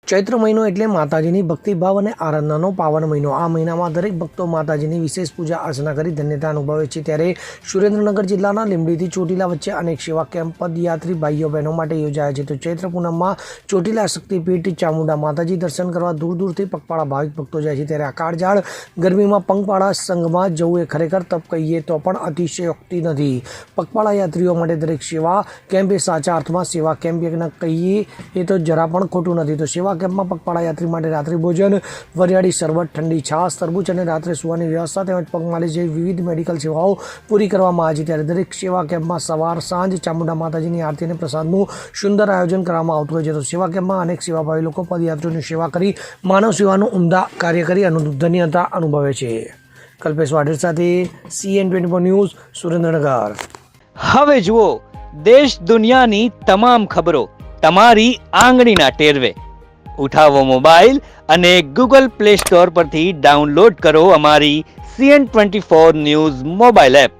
ચૈત્ર મહિનો એટલે માતાજીની ભક્તિભાવ અને આરાધનાનો પાવન મહિનો। આ મહિનામાં દરેક ભક્તો માતાજીની વિશેષ પૂજા અર્ચના કરી ધન્યતા અનુભવે છે। ત્યારે સુરેન્દ્રનગર જિલ્લાના લીંબડીથી ચોટીલા વચ્ચે અનેક સેવા કેમ્પ પદયાત્રી ભાઈઓ બહેનો માટે યોજાયા છે। તો ચૈત્ર પૂનમમાં ચોટીલા શક્તિપીઠ ચામુંડા માતાજી દર્શન કરવા દૂર દૂરથી પગપાળા ભાવિક ભક્તો જાય છે। ત્યારે આ કાળઝાળ ગરમીમાં પગપાળા સંઘમાં જવું એ ખરેખર તપ કહીએ તો પણ અતિશયોક્તિ નથી। પગપાળા યાત્રીઓ માટે દરેક સેવા કેમ્પ એ સાચા અર્થમાં સેવા કેમ્પ કહીએ એ તો જરા પણ ખોટું નથી। તો સેવા કેમ્પમાં પગપાળા યાત્રી માટે રાત્રિ ભોજન, વરિયાળી શરબત, ઠંડી છાશ, તરબૂચ અને રાત્રે સુવાની વ્યવસ્થા તેમજ પગમાલી જેવી વિવિધ મેડિકલ સેવાઓ પૂરી કરવામાં આવે છે। ત્યારે દરેક સેવા કેમ્પમાં સવાર સાંજ ચામુંડા માતાજીની આરતી અને પ્રસાદનું સુંદર આયોજન કરવામાં આવતું હોય છે। તો સેવા કેમ્પમાં અનેક સેવાભાવી લોકો પદયાત્રીઓની સેવા કરી માનવ સેવાનું ઉમદા કાર્ય કરી ધન્યતા અનુભવે છે। કલ્પેશ વાઢેર સાથે CN24 ન્યૂઝ સુરેન્દ્રનગર। હવે જુઓ દેશ દુનિયાની તમામ ખબરો તમારી આંગળીના ટેરવે। ઉઠાવો મોબાઈલ અને ગૂગલ પ્લે સ્ટોર પરથી ડાઉનલોડ કરો અમારી CN24 ન્યૂઝ મોબાઈલ એપ।